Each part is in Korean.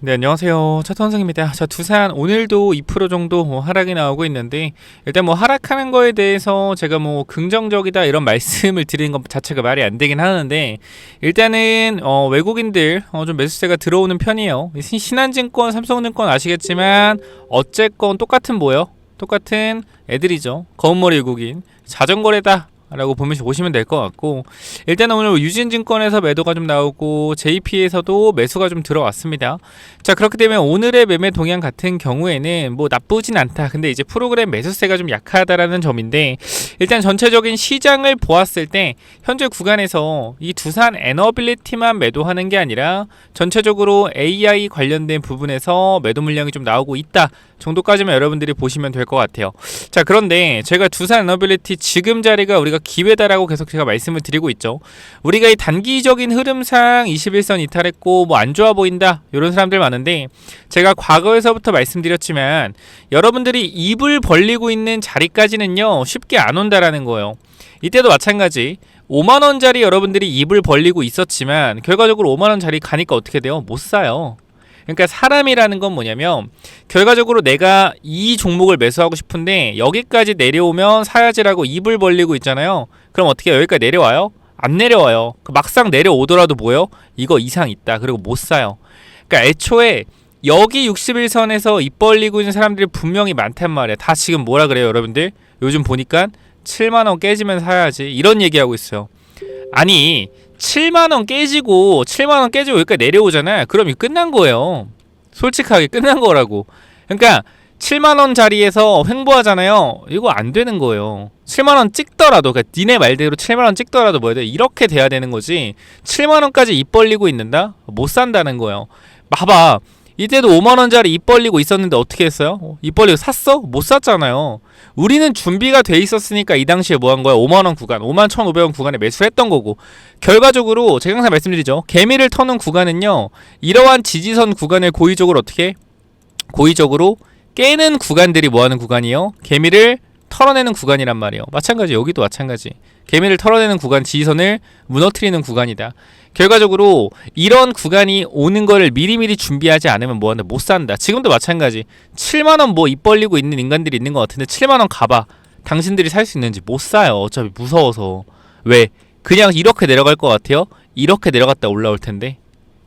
네, 안녕하세요. 차선생입니다. 자, 두산 오늘도 2% 정도 하락이 나오고 있는데, 일단 하락하는 거에 대해서 제가 긍정적이다 이런 말씀을 드리는 것 자체가 말이 안 되긴 하는데, 일단은 외국인들 좀 매수세가 들어오는 편이에요. 신한증권, 삼성증권 아시겠지만 어쨌건 똑같은 똑같은 애들이죠. 검은머리 외국인 자전거래다 라고 보시면 될 것 같고, 일단은 오늘 유진증권에서 매도가 좀 나오고 JP에서도 매수가 좀 들어왔습니다. 자, 그렇기 때문에 오늘의 매매 동향 같은 경우에는 나쁘진 않다. 근데 이제 프로그램 매수세가 좀 약하다라는 점인데, 일단 전체적인 시장을 보았을 때 현재 구간에서 이 두산 에너빌리티만 매도하는 게 아니라 전체적으로 AI 관련된 부분에서 매도 물량이 좀 나오고 있다 정도까지만 여러분들이 보시면 될 것 같아요. 자, 그런데 제가 두산 에너빌리티 지금 자리가 우리가 기회다라고 계속 제가 말씀을 드리고 있죠. 우리가 이 단기적인 흐름상 21선 이탈했고 안 좋아 보인다 이런 사람들 많은데, 제가 과거에서부터 말씀드렸지만 여러분들이 입을 벌리고 있는 자리까지는요 쉽게 안 온다라는 거예요. 이때도 마찬가지 5만원짜리 여러분들이 입을 벌리고 있었지만 결과적으로 5만원짜리 가니까 어떻게 돼요? 못 사요. 그러니까 사람이라는 건 뭐냐면, 결과적으로 내가 이 종목을 매수하고 싶은데 여기까지 내려오면 사야지라고 입을 벌리고 있잖아요. 그럼 어떻게 해요? 여기까지 내려와요? 안 내려와요. 막상 내려오더라도 이거 이상 있다. 그리고 못 사요. 그러니까 애초에 여기 61선에서 입 벌리고 있는 사람들이 분명히 많단 말이야. 다 지금 뭐라 그래요, 여러분들? 요즘 보니까 7만원 깨지면 사야지 이런 얘기하고 있어요. 아니 7만원 깨지고 여기까지 내려오잖아요. 그럼 이거 끝난 거예요. 솔직하게 끝난 거라고. 그러니까 7만원 자리에서 횡보하잖아요. 이거 안 되는 거예요. 7만원 찍더라도, 그러니까 니네 말대로 7만원 찍더라도 뭐야 돼? 이렇게 돼야 되는 거지. 7만원까지 입 벌리고 있는다? 못 산다는 거예요. 봐봐, 이때도 5만원짜리 입 벌리고 있었는데 어떻게 했어요? 입 벌리고 샀어? 못 샀잖아요. 우리는 준비가 돼 있었으니까 이 당시에 뭐 한 거야? 5만원 구간, 51,500원 구간에 매수를 했던 거고, 결과적으로 제가 항상 말씀드리죠. 개미를 터는 구간은요, 이러한 지지선 구간을 고의적으로 깨는 구간들이 뭐 하는 구간이요? 개미를 털어내는 구간이란 말이에요. 마찬가지, 여기도 마찬가지. 개미를 털어내는 구간, 지지선을 무너뜨리는 구간이다. 결과적으로 이런 구간이 오는 거를 미리미리 준비하지 않으면 뭐 한다? 못 산다. 지금도 마찬가지. 7만원 입 벌리고 있는 인간들이 있는 것 같은데 7만원 가봐. 당신들이 살 수 있는지 못 사요. 어차피 무서워서. 왜? 그냥 이렇게 내려갈 것 같아요? 이렇게 내려갔다 올라올 텐데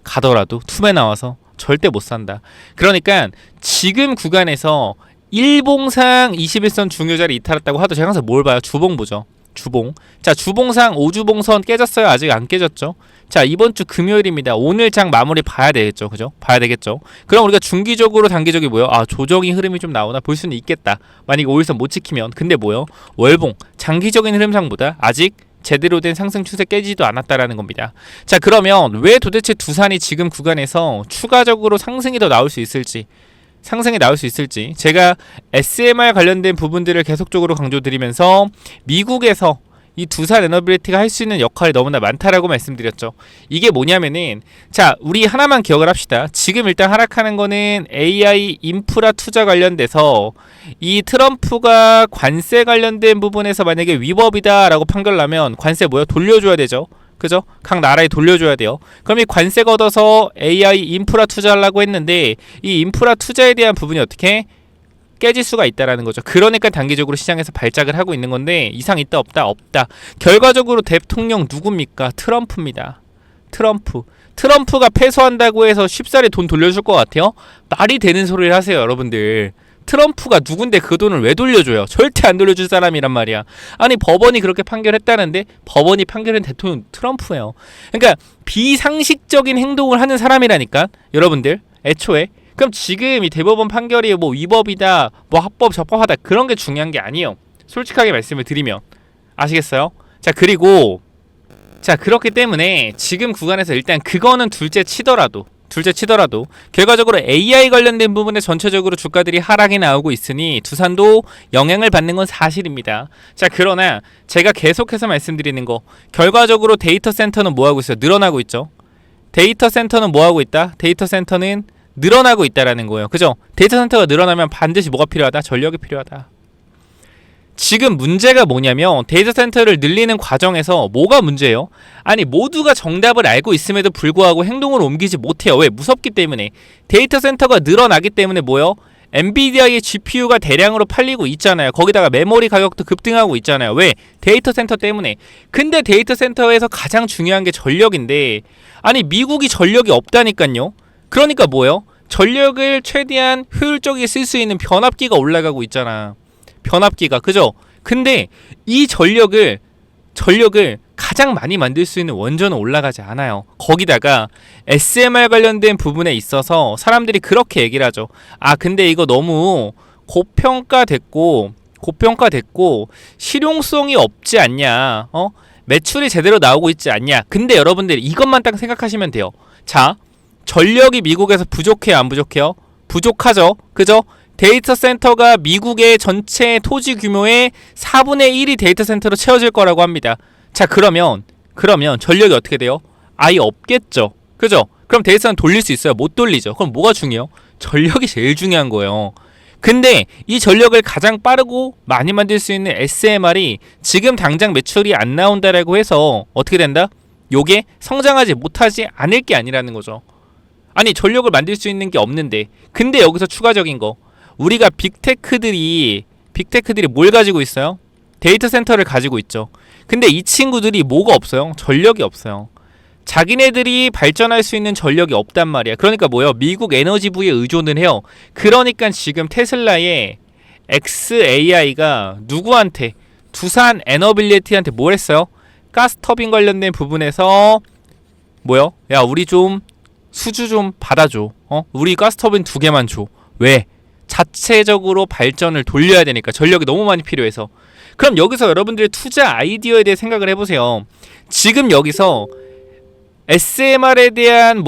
가더라도 투매 나와서 절대 못 산다. 그러니까 지금 구간에서 일봉상 21선 중요자리 이탈했다고 하도 제가 항상 뭘 봐요? 주봉 보죠. 주봉. 자, 주봉상 5주봉선 깨졌어요? 아직 안 깨졌죠? 자, 이번 주 금요일입니다. 오늘 장 마무리 봐야 되겠죠? 그죠? 봐야 되겠죠? 그럼 우리가 중기적으로 단기적이 뭐요? 조정이 흐름이 좀 나오나 볼 수는 있겠다. 만약에 5일선 못 지키면. 근데 월봉. 장기적인 흐름상보다 아직 제대로 된 상승 추세 깨지지도 않았다라는 겁니다. 자, 그러면 왜 도대체 두산이 지금 구간에서 추가적으로 상승이 더 나올 수 있을지, 제가 SMR 관련된 부분들을 계속적으로 강조드리면서 미국에서 이 두산 에너빌리티가 할 수 있는 역할이 너무나 많다라고 말씀드렸죠. 이게 뭐냐면은, 자, 우리 하나만 기억을 합시다. 지금 일단 하락하는 거는 AI 인프라 투자 관련돼서 이 트럼프가 관세 관련된 부분에서 만약에 위법이다라고 판결나면 관세 돌려줘야 되죠. 그죠? 각 나라에 돌려줘야 돼요. 그럼 이 관세 걷어서 AI 인프라 투자하려고 했는데 이 인프라 투자에 대한 부분이 어떻게 깨질 수가 있다라는 거죠. 그러니까 단기적으로 시장에서 발작을 하고 있는 건데, 이상 있다 없다? 없다. 결과적으로 대통령 누굽니까? 트럼프입니다. 트럼프가 패소한다고 해서 쉽사리 돈 돌려줄 것 같아요? 말이 되는 소리를 하세요, 여러분들. 트럼프가 누군데 그 돈을 왜 돌려줘요? 절대 안 돌려줄 사람이란 말이야. 아니, 법원이 그렇게 판결했다는데 법원이 판결한 대통령 트럼프예요. 그러니까 비상식적인 행동을 하는 사람이라니까, 여러분들. 애초에. 그럼 지금 이 대법원 판결이 위법이다, 합법 적법하다, 그런 게 중요한 게 아니에요. 솔직하게 말씀을 드리면. 아시겠어요? 자, 그리고 그렇기 때문에 지금 구간에서 일단 그거는 둘째 치더라도 결과적으로 AI 관련된 부분에 전체적으로 주가들이 하락이 나오고 있으니 두산도 영향을 받는 건 사실입니다. 자, 그러나 제가 계속해서 말씀드리는 거, 결과적으로 데이터 센터는 뭐하고 있어요? 늘어나고 있죠. 데이터 센터는 뭐하고 있다? 데이터 센터는 늘어나고 있다라는 거예요. 그죠? 데이터 센터가 늘어나면 반드시 뭐가 필요하다? 전력이 필요하다. 지금 문제가 뭐냐면 데이터 센터를 늘리는 과정에서 뭐가 문제예요? 아니 모두가 정답을 알고 있음에도 불구하고 행동을 옮기지 못해요. 왜? 무섭기 때문에. 데이터 센터가 늘어나기 때문에 뭐요? 엔비디아의 GPU가 대량으로 팔리고 있잖아요. 거기다가 메모리 가격도 급등하고 있잖아요. 왜? 데이터 센터 때문에. 근데 데이터 센터에서 가장 중요한 게 전력인데 아니 미국이 전력이 없다니까요. 그러니까 뭐예요? 전력을 최대한 효율적이게 쓸 수 있는 변압기가 올라가고 있잖아. 변압기가. 그죠? 근데 이 전력을 가장 많이 만들 수 있는 원전은 올라가지 않아요. 거기다가 SMR 관련된 부분에 있어서 사람들이 그렇게 얘기를 하죠. 아 근데 이거 너무 고평가됐고 실용성이 없지 않냐. 매출이 제대로 나오고 있지 않냐. 근데 여러분들 이것만 딱 생각하시면 돼요. 자, 전력이 미국에서 부족해요, 안 부족해요? 부족하죠. 그죠? 데이터 센터가 미국의 전체 토지 규모의 4분의 1이 데이터 센터로 채워질 거라고 합니다. 자, 그러면 전력이 어떻게 돼요? 아예 없겠죠. 그죠? 그럼 데이터 센터 돌릴 수 있어요? 못 돌리죠. 그럼 뭐가 중요해요? 전력이 제일 중요한 거예요. 근데 이 전력을 가장 빠르고 많이 만들 수 있는 SMR이 지금 당장 매출이 안 나온다라고 해서 어떻게 된다? 요게 성장하지 못하지 않을 게 아니라는 거죠. 아니 전력을 만들 수 있는 게 없는데 근데 여기서 추가적인 거 우리가 빅테크들이 뭘 가지고 있어요? 데이터 센터를 가지고 있죠. 근데 이 친구들이 뭐가 없어요? 전력이 없어요. 자기네들이 발전할 수 있는 전력이 없단 말이야. 그러니까 뭐예요? 미국 에너지부에 의존을 해요. 그러니까 지금 테슬라의 XAI가 누구한테? 두산 에너빌리티한테 뭘 했어요? 가스터빈 관련된 부분에서 뭐요? 야 우리 좀 수주 좀 받아줘. 우리 가스터빈 2개만 줘. 왜? 자체적으로 발전을 돌려야 되니까. 전력이 너무 많이 필요해서. 그럼 여기서 여러분들의 투자 아이디어에 대해 생각을 해보세요. 지금 여기서 SMR에 대한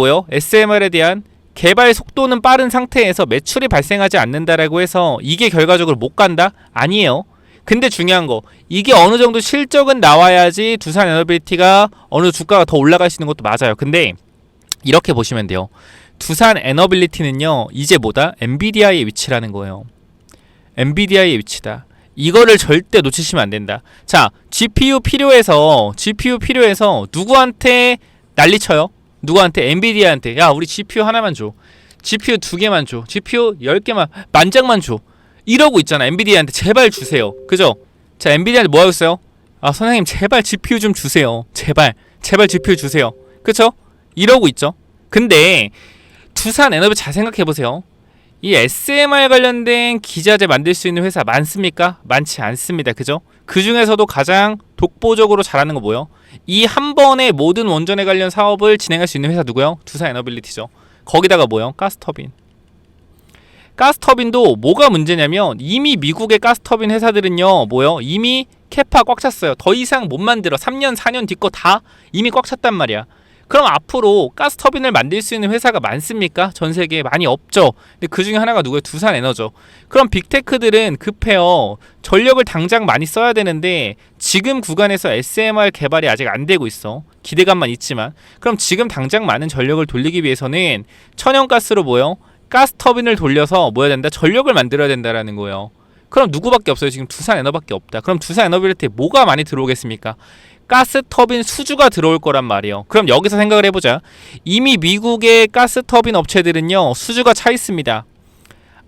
개발 속도는 빠른 상태에서 매출이 발생하지 않는다라고 해서 이게 결과적으로 못 간다? 아니에요. 근데 중요한 거 이게 어느 정도 실적은 나와야지 두산 에너빌리티가 어느 주가가 더 올라갈 수 있는 것도 맞아요. 근데 이렇게 보시면 돼요. 두산 에너빌리티는요 이제 뭐다? 엔비디아의 위치라는 거예요. 엔비디아의 위치다. 이거를 절대 놓치시면 안 된다. 자, GPU 필요해서 누구한테 난리쳐요? 누구한테? 엔비디아한테. 야 우리 GPU 하나만 줘. GPU 2개만 줘. GPU 10개만 만장만 줘. 이러고 있잖아. 엔비디아한테 제발 주세요. 그죠? 자, 엔비디아한테 뭐 하고 있어요? 아 선생님 제발 GPU 좀 주세요. 제발 GPU 주세요. 그쵸? 이러고 있죠. 근데 두산 에너비 잘 생각해보세요. 이 SMR 관련된 기자재 만들 수 있는 회사 많습니까? 많지 않습니다. 그죠? 그 중에서도 가장 독보적으로 잘하는 거 뭐예요? 이 한 번에 모든 원전에 관련 사업을 진행할 수 있는 회사 누구요? 두산 에너빌리티죠. 거기다가 뭐예요? 가스터빈. 가스터빈도 뭐가 문제냐면 이미 미국의 가스터빈 회사들은요 뭐요? 이미 캐파 꽉 찼어요. 더 이상 못 만들어. 3년 4년 뒤 거 다 이미 꽉 찼단 말이야. 그럼 앞으로 가스터빈을 만들 수 있는 회사가 많습니까? 전 세계에 많이 없죠. 근데 그 중에 하나가 누구예요? 두산 에너죠. 그럼 빅테크들은 급해요. 전력을 당장 많이 써야 되는데 지금 구간에서 SMR 개발이 아직 안 되고 있어. 기대감만 있지만. 그럼 지금 당장 많은 전력을 돌리기 위해서는 천연가스로 뭐예요? 가스터빈을 돌려서 뭐 해야 된다? 전력을 만들어야 된다라는 거예요. 그럼 누구밖에 없어요? 지금 두산 에너밖에 없다. 그럼 두산 에너빌리티에 뭐가 많이 들어오겠습니까? 가스터빈 수주가 들어올 거란 말이에요. 그럼 여기서 생각을 해보자. 이미 미국의 가스터빈 업체들은요 수주가 차 있습니다.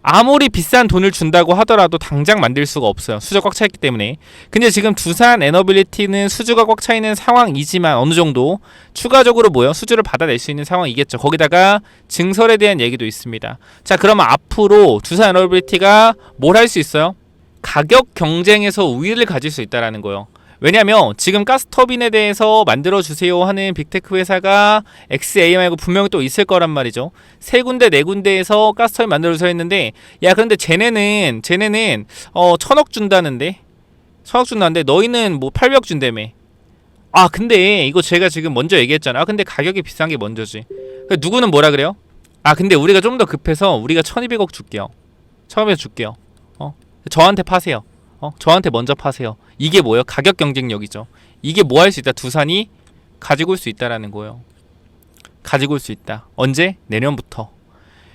아무리 비싼 돈을 준다고 하더라도 당장 만들 수가 없어요. 수주가 꽉 차 있기 때문에. 근데 지금 두산 에너빌리티는 수주가 꽉 차 있는 상황이지만 어느 정도 추가적으로 뭐요? 수주를 받아낼 수 있는 상황이겠죠. 거기다가 증설에 대한 얘기도 있습니다. 자, 그러면 앞으로 두산 에너빌리티가 뭘 할 수 있어요? 가격 경쟁에서 우위를 가질 수 있다라는 거예요. 왜냐면 지금 가스터빈에 대해서 만들어주세요 하는 빅테크 회사가 XA 말고 분명히 또 있을 거란 말이죠. 3군데 4군데에서 가스터빈 만들어주세요 했는데 야 그런데 쟤네는 1000억 준다는데 너희는 뭐 800억 준다며. 아 근데 이거 제가 지금 먼저 얘기했잖아. 아 근데 가격이 비싼 게 먼저지. 누구는 뭐라 그래요? 아 근데 우리가 좀 더 급해서 우리가 1200억 줄게요. 1200억 줄게요. 저한테 파세요. 저한테 먼저 파세요. 이게 뭐예요? 가격 경쟁력이죠. 이게 뭐 할 수 있다? 두산이 가지고 올 수 있다라는 거예요. 가지고 올 수 있다. 언제? 내년부터.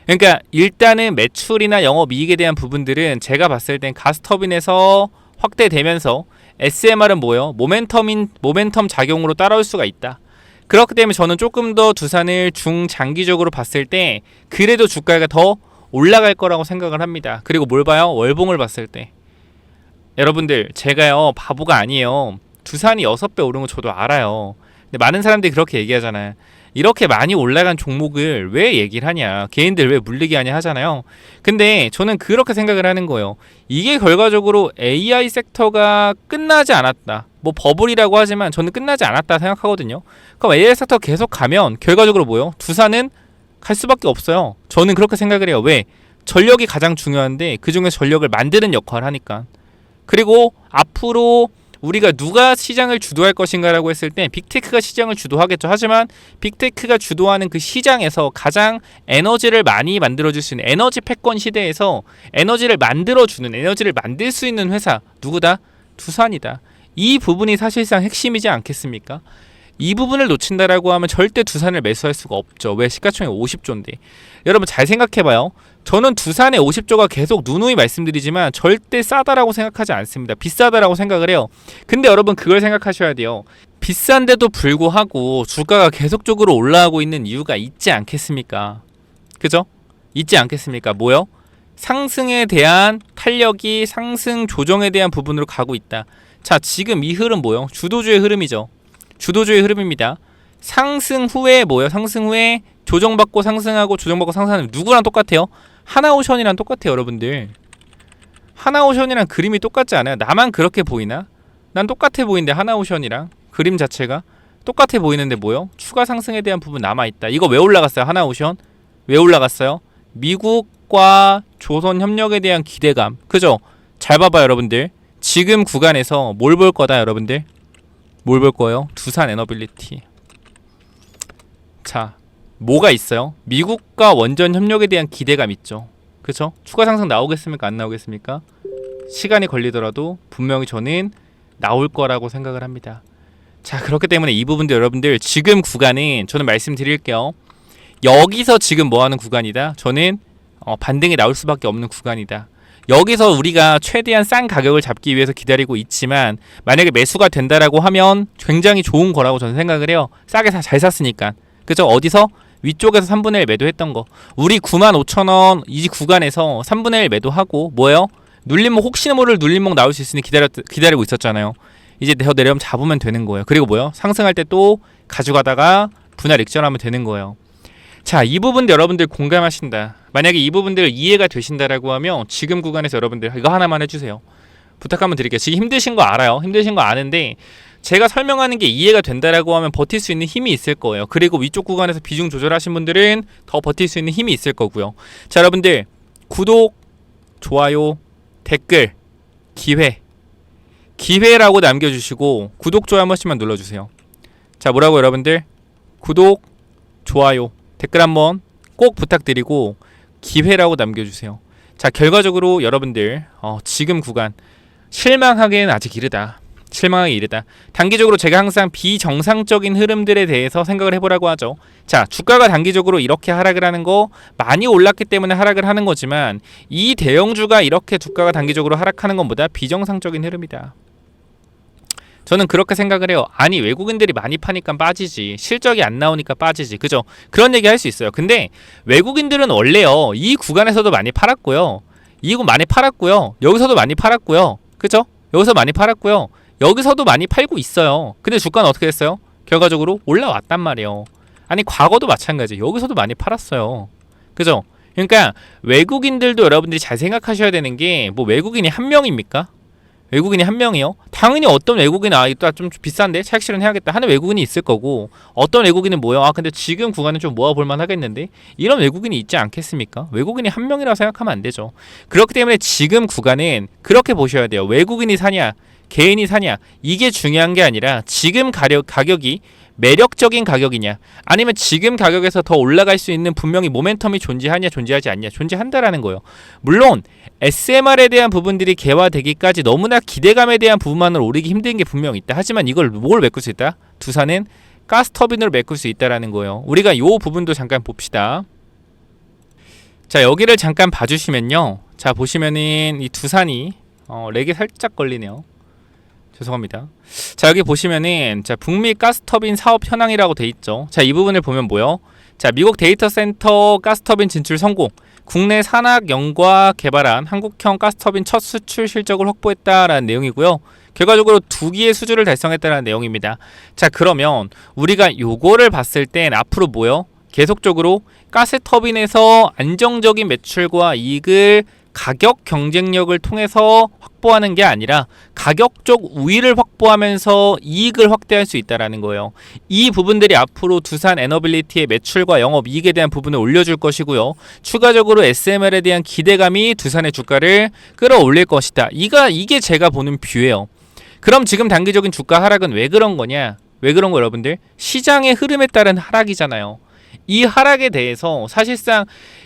그러니까 일단은 매출이나 영업이익에 대한 부분들은 제가 봤을 땐 가스터빈에서 확대되면서 SMR은 뭐예요? 모멘텀 작용으로 따라올 수가 있다. 그렇기 때문에 저는 조금 더 두산을 중장기적으로 봤을 때 그래도 주가가 더 올라갈 거라고 생각을 합니다. 그리고 뭘 봐요? 월봉을 봤을 때. 여러분들 제가요 바보가 아니에요. 두산이 6배 오른 거 저도 알아요. 근데 많은 사람들이 그렇게 얘기하잖아요. 이렇게 많이 올라간 종목을 왜 얘기를 하냐, 개인들 왜 물리게 하냐 하잖아요. 근데 저는 그렇게 생각을 하는 거예요. 이게 결과적으로 AI 섹터가 끝나지 않았다, 뭐 버블이라고 하지만 저는 끝나지 않았다 생각하거든요. 그럼 AI 섹터 계속 가면 결과적으로 뭐요? 두산은 갈 수밖에 없어요. 저는 그렇게 생각을 해요. 왜? 전력이 가장 중요한데 그 중에 전력을 만드는 역할을 하니까. 그리고 앞으로 우리가 누가 시장을 주도할 것인가라고 했을 때 빅테크가 시장을 주도하겠죠. 하지만 빅테크가 주도하는 그 시장에서 가장 에너지를 많이 만들어줄 수 있는 에너지 패권 시대에서 에너지를 만들어주는, 에너지를 만들 수 있는 회사 누구다? 두산이다. 이 부분이 사실상 핵심이지 않겠습니까? 이 부분을 놓친다라고 하면 절대 두산을 매수할 수가 없죠. 왜? 시가총액 50조인데. 여러분 잘 생각해봐요. 저는 두산의 50조가 계속 누누이 말씀드리지만 절대 싸다라고 생각하지 않습니다. 비싸다라고 생각을 해요. 근데 여러분 그걸 생각하셔야 돼요. 비싼데도 불구하고 주가가 계속적으로 올라가고 있는 이유가 있지 않겠습니까? 그죠? 있지 않겠습니까? 뭐요? 상승에 대한 탄력이 상승 조정에 대한 부분으로 가고 있다. 자, 지금 이 흐름 뭐요? 주도주의 흐름이죠. 주도주의 흐름입니다. 상승 후에 뭐예요? 상승 후에 조정받고 상승하고 조정받고 상승하는 누구랑 똑같아요? 하나오션이랑 똑같아요, 여러분들. 하나오션이랑 그림이 똑같지 않아요? 나만 그렇게 보이나? 난 똑같아 보이는데 하나오션이랑 그림 자체가 똑같아 보이는데 뭐요? 추가 상승에 대한 부분 남아있다. 이거 왜 올라갔어요? 하나오션? 왜 올라갔어요? 미국과 조선 협력에 대한 기대감. 그죠? 잘 봐봐요, 여러분들. 지금 구간에서 뭘 볼 거다, 여러분들? 뭘 볼 거예요? 두산 에너빌리티. 자, 뭐가 있어요? 미국과 원전 협력에 대한 기대감 있죠. 그쵸? 추가 상승 나오겠습니까? 안 나오겠습니까? 시간이 걸리더라도 분명히 저는 나올 거라고 생각을 합니다. 자, 그렇기 때문에 이 부분도 여러분들 지금 구간은 저는 말씀드릴게요. 여기서 지금 뭐하는 구간이다? 저는 반등이 나올 수밖에 없는 구간이다. 여기서 우리가 최대한 싼 가격을 잡기 위해서 기다리고 있지만 만약에 매수가 된다라고 하면 굉장히 좋은 거라고 저는 생각을 해요. 싸게 잘 샀으니까. 그죠? 어디서? 위쪽에서 3분의 1 매도했던 거. 우리 95,000원 이 구간에서 3분의 1 매도하고 뭐예요? 눌림목, 혹시나 모를 눌림목 나올 수 있으니 기다리고 있었잖아요. 이제 더 내려오면 잡으면 되는 거예요. 그리고 뭐예요? 상승할 때 또 가져가다가 분할 익절하면 되는 거예요. 자, 이 부분도 여러분들 공감하신다. 만약에 이 부분들 이해가 되신다라고 하면 지금 구간에서 여러분들 이거 하나만 해주세요. 부탁 한번 드릴게요. 지금 힘드신 거 알아요. 힘드신 거 아는데 제가 설명하는 게 이해가 된다라고 하면 버틸 수 있는 힘이 있을 거예요. 그리고 위쪽 구간에서 비중 조절하신 분들은 더 버틸 수 있는 힘이 있을 거고요. 자, 여러분들 구독, 좋아요, 댓글, 기회라고 남겨주시고 구독, 좋아요 한 번씩만 눌러주세요. 자, 뭐라고 여러분들? 구독, 좋아요, 댓글 한번 꼭 부탁드리고 기회라고 남겨주세요. 자, 결과적으로 여러분들 지금 구간 실망하기에는 아직 이르다. 실망하기 이르다. 단기적으로 제가 항상 비정상적인 흐름들에 대해서 생각을 해보라고 하죠. 자, 주가가 단기적으로 이렇게 하락을 하는 거 많이 올랐기 때문에 하락을 하는 거지만 이 대형주가 이렇게 주가가 단기적으로 하락하는 것보다 비정상적인 흐름이다. 저는 그렇게 생각을 해요. 아니, 외국인들이 많이 파니까 빠지지, 실적이 안 나오니까 빠지지, 그죠? 그런 얘기 할 수 있어요. 근데 외국인들은 원래요 이 구간에서도 많이 팔았고요, 이거 많이 팔았고요, 여기서도 많이 팔았고요, 그죠? 여기서 많이 팔았고요, 여기서도 많이 팔고 있어요. 근데 주가는 어떻게 됐어요? 결과적으로 올라왔단 말이에요. 아니, 과거도 마찬가지. 여기서도 많이 팔았어요. 그죠? 그러니까 외국인들도 여러분들이 잘 생각하셔야 되는 게 뭐 외국인이 한 명입니까? 외국인이 한 명이요? 당연히 어떤 외국인은 이거 좀 비싼데 차익 실현해야겠다 하는 외국인이 있을 거고, 어떤 외국인은 뭐요? 근데 지금 구간은 좀 모아볼만 하겠는데, 이런 외국인이 있지 않겠습니까? 외국인이 한 명이라고 생각하면 안 되죠. 그렇기 때문에 지금 구간은 그렇게 보셔야 돼요. 외국인이 사냐 개인이 사냐, 이게 중요한 게 아니라 지금 가격이 매력적인 가격이냐, 아니면 지금 가격에서 더 올라갈 수 있는 분명히 모멘텀이 존재하냐 존재하지 않냐, 존재한다라는 거예요. 물론 SMR에 대한 부분들이 개화되기까지 너무나 기대감에 대한 부분만으로 오르기 힘든 게 분명히 있다. 하지만 이걸 뭘 메꿀 수 있다? 두산은 가스터빈으로 메꿀 수 있다라는 거예요. 우리가 이 부분도 잠깐 봅시다. 자, 여기를 잠깐 봐주시면요, 자 보시면은 이 두산이 렉이 살짝 걸리네요. 죄송합니다. 자, 여기 보시면은 자, 북미 가스터빈 사업 현황이라고 돼 있죠. 자, 이 부분을 보면 뭐요? 자, 미국 데이터 센터 가스터빈 진출 성공. 국내 산학연과 개발한 한국형 가스터빈 첫 수출 실적을 확보했다라는 내용이고요. 결과적으로 2기의 수주를 달성했다는 내용입니다. 자, 그러면 우리가 요거를 봤을 땐 앞으로 뭐요? 계속적으로 가스터빈에서 안정적인 매출과 이익을 가격 경쟁력을 통해서 확보하는 게 아니라 가격적 우위를 확보하면서 이익을 확대할 수 있다는 거예요. 이 부분들이 앞으로 두산 에너빌리티의 매출과 영업이익에 대한 부분을 올려줄 것이고요. 추가적으로 SML에 대한 기대감이 두산의 주가를 끌어올릴 것이다. 이게 제가 보는 뷰예요. 그럼 지금 단기적인 주가 하락은 왜 그런 거냐? 왜 그런 거 여러분들? 시장의 흐름에 따른 하락이잖아요. 이 하락에 대해서 사실상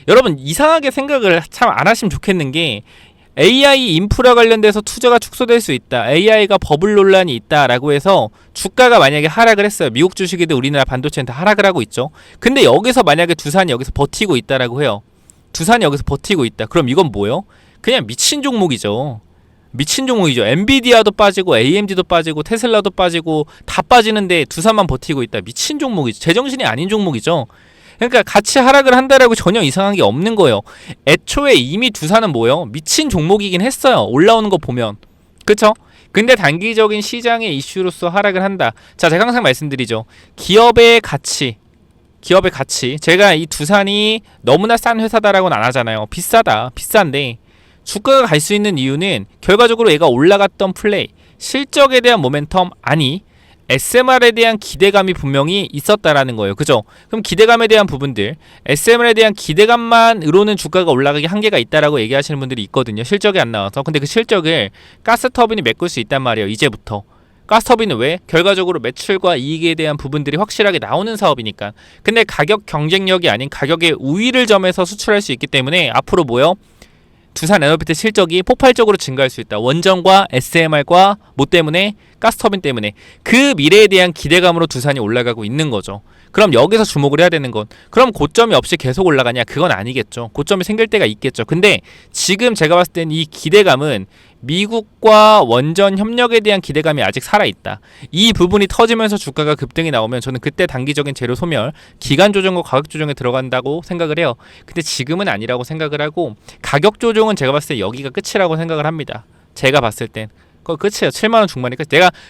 여러분 이상하게 생각을 참 안 하시면 좋겠는 게 AI 인프라 관련돼서 투자가 축소될 수 있다. AI가 버블 논란이 있다라고 해서 주가가 만약에 하락을 했어요. 미국 주식이든 우리나라 반도체는 다 하락을 하고 있죠. 근데 여기서 만약에 두산이 여기서 버티고 있다라고 해요. 두산이 여기서 버티고 있다. 그럼 이건 뭐예요? 그냥 미친 종목이죠. 미친 종목이죠. 엔비디아도 빠지고 AMD도 빠지고 테슬라도 빠지고 다 빠지는데 두산만 버티고 있다. 미친 종목이죠. 제정신이 아닌 종목이죠. 그러니까 같이 하락을 한다라고 전혀 이상한 게 없는 거예요. 애초에 이미 두산은 뭐예요? 미친 종목이긴 했어요. 올라오는 거 보면. 그쵸? 근데 단기적인 시장의 이슈로서 하락을 한다. 자, 제가 항상 말씀드리죠. 기업의 가치. 제가 이 두산이 너무나 싼 회사다라고는 안 하잖아요. 비싸다. 비싼데 주가가 갈 수 있는 이유는 결과적으로 얘가 올라갔던 플레이, 실적에 대한 모멘텀, 아니 SMR에 대한 기대감이 분명히 있었다라는 거예요. 그죠? 그럼 기대감에 대한 부분들, SMR에 대한 기대감만으로는 주가가 올라가기 한계가 있다라고 얘기하시는 분들이 있거든요. 실적이 안 나와서. 근데 그 실적을 가스터빈이 메꿀 수 있단 말이에요. 이제부터. 가스터빈은 왜? 결과적으로 매출과 이익에 대한 부분들이 확실하게 나오는 사업이니까. 근데 가격 경쟁력이 아닌 가격의 우위를 점해서 수출할 수 있기 때문에 앞으로 뭐요? 두산 에너빌리티 실적이 폭발적으로 증가할 수 있다. 원전과 SMR과 뭐 때문에? 가스터빈 때문에. 그 미래에 대한 기대감으로 두산이 올라가고 있는 거죠. 그럼 여기서 주목을 해야 되는 건 그럼 고점이 없이 계속 올라가냐? 그건 아니겠죠. 고점이 생길 때가 있겠죠. 근데 지금 제가 봤을 땐 이 기대감은 미국과 원전 협력에 대한 기대감이 아직 살아있다. 이 부분이 터지면서 주가가 급등이 나오면 저는 그때 단기적인 재료 소멸, 기간 조정과 가격 조정에 들어간다고 생각을 해요. 근데 지금은 아니라고 생각을 하고 가격 조정은 제가 봤을 때 여기가 끝이라고 생각을 합니다. 제가 봤을 땐 그거 끝이에요. 7만원 중반이니까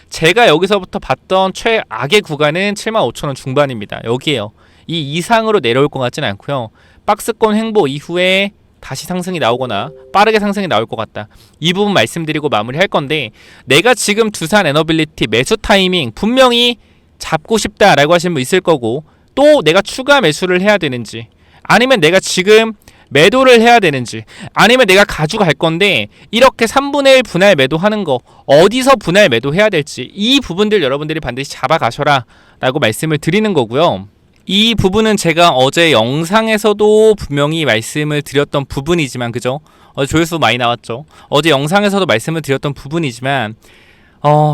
제가 여기서부터 봤던 최악의 구간은 75,000원 중반입니다. 여기에요. 이 이상으로 내려올 것 같지는 않고요. 박스권 횡보 이후에 다시 상승이 나오거나 빠르게 상승이 나올 것 같다. 이 부분 말씀드리고 마무리할 건데 내가 지금 두산 에너빌리티 매수 타이밍 분명히 잡고 싶다라고 하시는 분 있을 거고 또 내가 추가 매수를 해야 되는지 아니면 내가 지금 매도를 해야 되는지 아니면 내가 가져갈 건데 이렇게 3분의 1 분할 매도하는 거 어디서 분할 매도해야 될지 이 부분들 여러분들이 반드시 잡아가셔라 라고 말씀을 드리는 거고요. 이 부분은 제가 어제 영상에서도 분명히 말씀을 드렸던 부분이지만 그죠? 어제 조회수 많이 나왔죠. 어제 영상에서도 말씀을 드렸던 부분이지만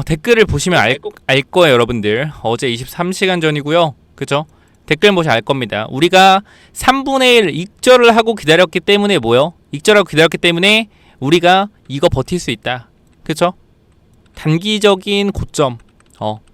댓글을 보시면 알 거예요 여러분들. 어제 23시간 전이고요. 그죠? 댓글 보시면 알 겁니다. 우리가 3분의 1 익절을 하고 기다렸기 때문에 뭐요? 익절하고 기다렸기 때문에 우리가 이거 버틸 수 있다. 그쵸? 단기적인 고점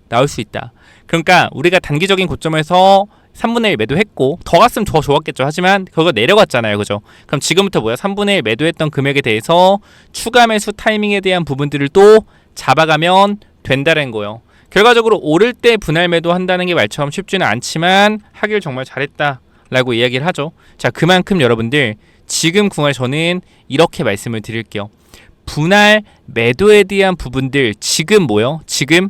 나올 수 있다. 그러니까 우리가 단기적인 고점에서 3분의 1 매도했고 더 갔으면 더 좋았겠죠. 하지만 그거 내려갔잖아요. 그죠? 그럼 지금부터 뭐야? 3분의 1 매도했던 금액에 대해서 추가 매수 타이밍에 대한 부분들을 또 잡아가면 된다는 거예요. 결과적으로 오를 때 분할 매도한다는 게 말처럼 쉽지는 않지만 하길 정말 잘했다 라고 이야기를 하죠. 자, 그만큼 여러분들 지금 구간에 저는 이렇게 말씀을 드릴게요. 분할 매도에 대한 부분들 지금 뭐요? 지금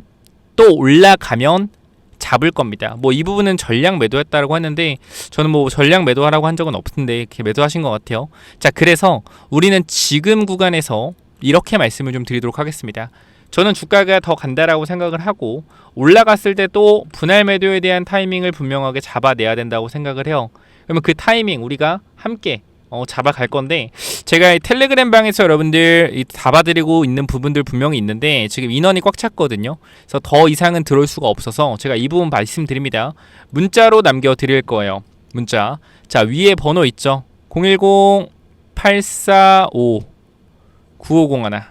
또 올라가면 잡을 겁니다. 뭐 이 부분은 전량 매도했다라고 했는데 저는 뭐 전량 매도하라고 한 적은 없는데 이렇게 매도하신 것 같아요. 자, 그래서 우리는 지금 구간에서 이렇게 말씀을 좀 드리도록 하겠습니다. 저는 주가가 더 간다라고 생각을 하고 올라갔을 때 또 분할 매도에 대한 타이밍을 분명하게 잡아내야 된다고 생각을 해요. 그러면 그 타이밍 우리가 함께 잡아갈 건데 제가 이 텔레그램 방에서 여러분들 잡아드리고 있는 부분들 분명히 있는데 지금 인원이 꽉 찼거든요. 그래서 더 이상은 들어올 수가 없어서 제가 이 부분 말씀드립니다. 문자로 남겨드릴 거예요. 문자. 자, 위에 번호 있죠. 010-845-9501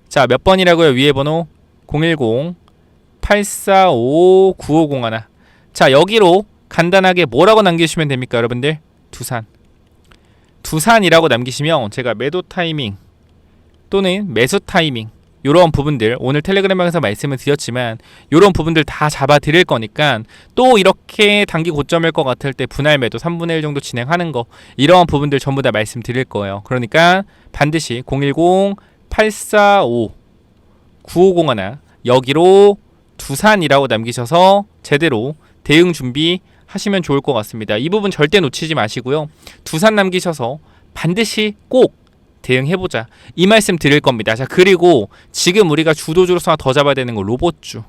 자, 몇 번이라고요? 위에 번호 010-845-9501. 자, 여기로 간단하게 뭐라고 남기시면 됩니까, 여러분들? 두산이라고 남기시면 제가 매도 타이밍 또는 매수 타이밍 요런 부분들 오늘 텔레그램방에서 말씀을 드렸지만 요런 부분들 다 잡아 드릴 거니까 또 이렇게 단기 고점일 것 같을 때 분할 매도 3분의 1 정도 진행하는 거 이러한 부분들 전부 다 말씀 드릴 거예요. 그러니까 반드시 010-845-9501 여기로 두산이라고 남기셔서 제대로 대응 준비 하시면 좋을 것 같습니다. 이 부분 절대 놓치지 마시고요. 두산 남기셔서 반드시 꼭 대응해보자 이 말씀 드릴 겁니다. 자, 그리고 지금 우리가 주도주로서 하나 더 잡아야 되는 거 로봇주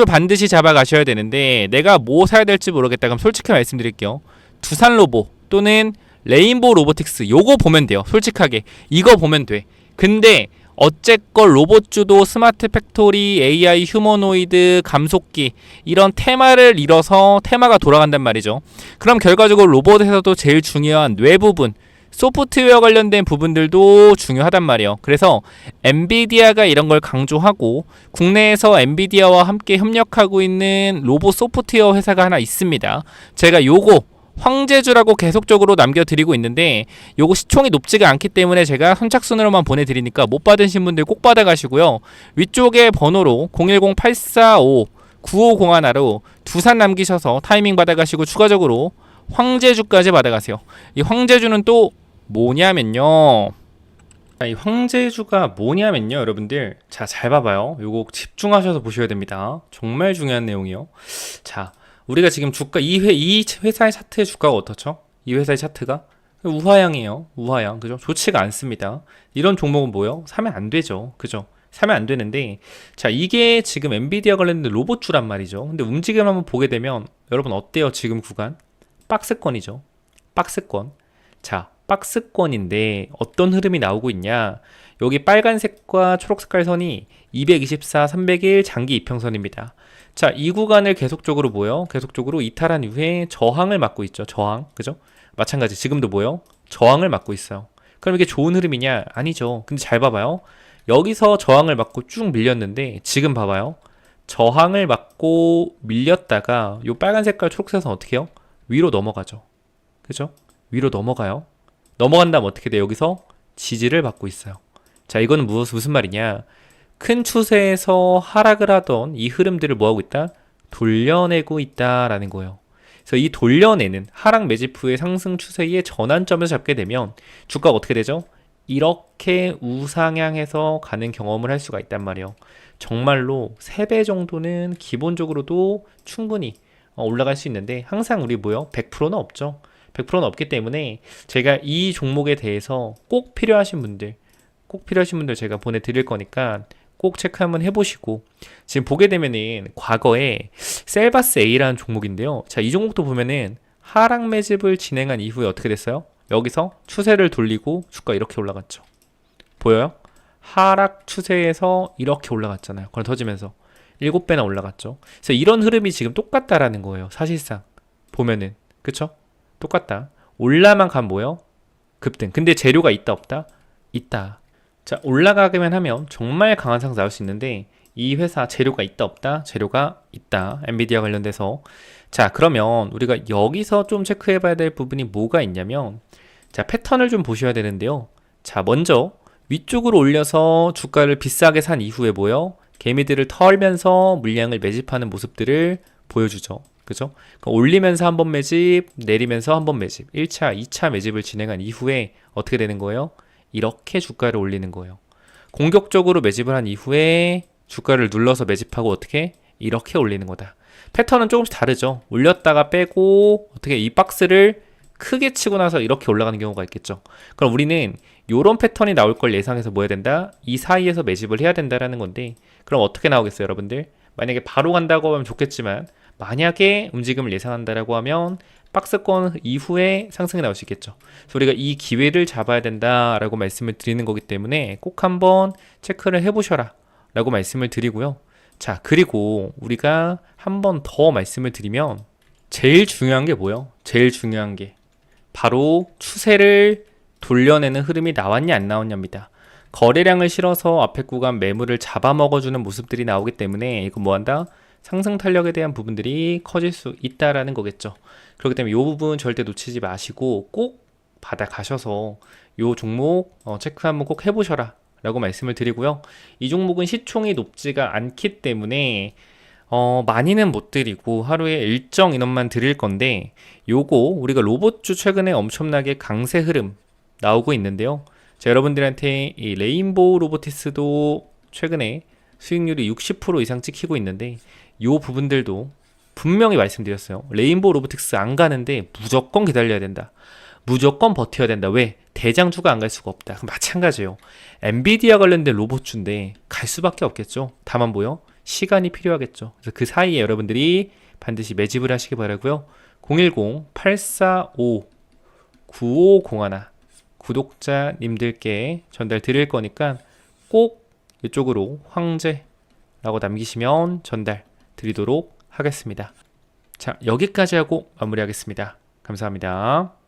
반드시 잡아가셔야 되는데 내가 뭐 사야 될지 모르겠다 그럼 솔직히 말씀드릴게요. 두산 로보 또는 레인보우 로보틱스 요거 보면 돼요. 솔직하게 이거 보면 돼. 근데 어쨌건 로봇주도 스마트 팩토리, AI, 휴머노이드, 감속기 이런 테마를 이뤄서 테마가 돌아간단 말이죠. 그럼 결과적으로 로봇에서도 제일 중요한 뇌 부분 소프트웨어 관련된 부분들도 중요하단 말이에요. 그래서 엔비디아가 이런 걸 강조하고 국내에서 엔비디아와 함께 협력하고 있는 로봇 소프트웨어 회사가 하나 있습니다. 제가 요거 황제주라고 계속적으로 남겨드리고 있는데 요거 시총이 높지가 않기 때문에 제가 선착순으로만 보내드리니까 못 받으신 분들 꼭 받아가시고요. 위쪽에 번호로 010-845-9501로 두산 남기셔서 타이밍 받아가시고 추가적으로 황제주까지 받아가세요. 이 황제주는 또 뭐냐면요. 이 황제주가 뭐냐면요, 여러분들. 자, 잘 봐봐요. 요거 집중하셔서 보셔야 됩니다. 정말 중요한 내용이요. 자, 우리가 지금 주가 이 회사의 차트의 주가가 어떻죠? 이 회사의 차트가 우하향이에요. 우하향. 그죠? 좋지가 않습니다. 이런 종목은 뭐예요? 사면 안 되죠. 그죠? 사면 안 되는데 자, 이게 지금 엔비디아 관련된 로봇주란 말이죠. 근데 움직임을 한번 보게 되면 여러분 어때요? 지금 구간? 박스권이죠. 박스권. 자, 박스권인데 어떤 흐름이 나오고 있냐? 여기 빨간색과 초록색깔 선이 224, 301 장기 이평선입니다. 자, 이 구간을 계속적으로 뭐요? 계속적으로 이탈한 이후에 저항을 맞고 있죠. 저항. 그죠? 마찬가지 지금도 뭐요? 저항을 맞고 있어요. 그럼 이게 좋은 흐름이냐? 아니죠. 근데 잘 봐봐요. 여기서 저항을 맞고 쭉 밀렸는데 지금 봐봐요. 저항을 맞고 밀렸다가 요 빨간 색깔 초록색 선 어떻게 해요? 위로 넘어가죠. 그죠? 위로 넘어가요. 넘어간 다음 어떻게 돼요? 여기서 지지를 받고 있어요. 자, 이거는 무슨 말이냐? 큰 추세에서 하락을 하던 이 흐름들을 뭐하고 있다? 돌려내고 있다라는 거예요. 그래서 이 돌려내는 하락 매집 후의 상승 추세의 전환점에서 잡게 되면 주가가 어떻게 되죠? 이렇게 우상향해서 가는 경험을 할 수가 있단 말이에요. 정말로 3배 정도는 기본적으로도 충분히 올라갈 수 있는데 항상 우리 뭐요? 100%는 없죠. 100%는 없기 때문에 제가 이 종목에 대해서 꼭 필요하신 분들 제가 보내드릴 거니까 꼭 체크 한번 해보시고 지금 보게 되면은 과거에 셀바스 A라는 종목인데요. 자, 이 종목도 보면은 하락 매집을 진행한 이후에 어떻게 됐어요? 여기서 추세를 돌리고 주가 이렇게 올라갔죠. 보여요? 하락 추세에서 이렇게 올라갔잖아요. 그걸 터지면서 7배나 올라갔죠. 그래서 이런 흐름이 지금 똑같다라는 거예요. 사실상 보면은 그쵸? 똑같다. 올라만 가면 뭐예요? 급등. 근데 재료가 있다 없다? 있다. 자, 올라가기만 하면 정말 강한 상승 나올 수 있는데 이 회사 재료가 있다 없다? 재료가 있다. 엔비디아 관련돼서. 자, 그러면 우리가 여기서 좀 체크해 봐야 될 부분이 뭐가 있냐면 자, 패턴을 좀 보셔야 되는데요. 자, 먼저 위쪽으로 올려서 주가를 비싸게 산 이후에 뭐요? 개미들을 털면서 물량을 매집하는 모습들을 보여주죠. 그죠? 올리면서 한번 매집, 내리면서 한번 매집, 1차, 2차 매집을 진행한 이후에 어떻게 되는 거예요? 이렇게 주가를 올리는 거예요. 공격적으로 매집을 한 이후에 주가를 눌러서 매집하고 어떻게? 이렇게 올리는 거다. 패턴은 조금씩 다르죠. 올렸다가 빼고 어떻게 이 박스를 크게 치고 나서 이렇게 올라가는 경우가 있겠죠. 그럼 우리는 이런 패턴이 나올 걸 예상해서 뭐 해야 된다? 이 사이에서 매집을 해야 된다라는 건데 그럼 어떻게 나오겠어요, 여러분들? 만약에 바로 간다고 하면 좋겠지만 만약에 움직임을 예상한다라고 하면 박스권 이후에 상승이 나올 수 있겠죠. 그래서 우리가 이 기회를 잡아야 된다라고 말씀을 드리는 거기 때문에 꼭 한번 체크를 해보셔라 라고 말씀을 드리고요. 자, 그리고 우리가 한번 더 말씀을 드리면 제일 중요한 게 뭐예요? 제일 중요한 게 바로 추세를 돌려내는 흐름이 나왔냐 안 나왔냐입니다. 거래량을 실어서 앞에 구간 매물을 잡아먹어주는 모습들이 나오기 때문에 이거 뭐한다? 상승 탄력에 대한 부분들이 커질 수 있다라는 거겠죠. 그렇기 때문에 이 부분 절대 놓치지 마시고 꼭 받아가셔서 이 종목 체크 한번 꼭 해보셔라 라고 말씀을 드리고요. 이 종목은 시총이 높지가 않기 때문에 많이는 못 드리고 하루에 일정 인원만 드릴 건데, 요거 우리가 로봇주 최근에 엄청나게 강세 흐름 나오고 있는데요. 자, 여러분들한테 이 레인보우 로보티스도 최근에 수익률이 60% 이상 찍히고 있는데, 요 부분들도 분명히 말씀드렸어요. 레인보우 로보틱스 안 가는데 무조건 기다려야 된다. 무조건 버텨야 된다. 왜? 대장주가 안 갈 수가 없다. 그럼 마찬가지예요. 엔비디아 관련된 로봇주인데 갈 수밖에 없겠죠. 다만 뭐요? 시간이 필요하겠죠. 그래서 그 사이에 여러분들이 반드시 매집을 하시기 바라고요. 010-845-9501 구독자님들께 전달 드릴 거니까 꼭 이쪽으로 황제라고 남기시면 전달 드리도록 하겠습니다. 자, 여기까지 하고 마무리하겠습니다. 감사합니다.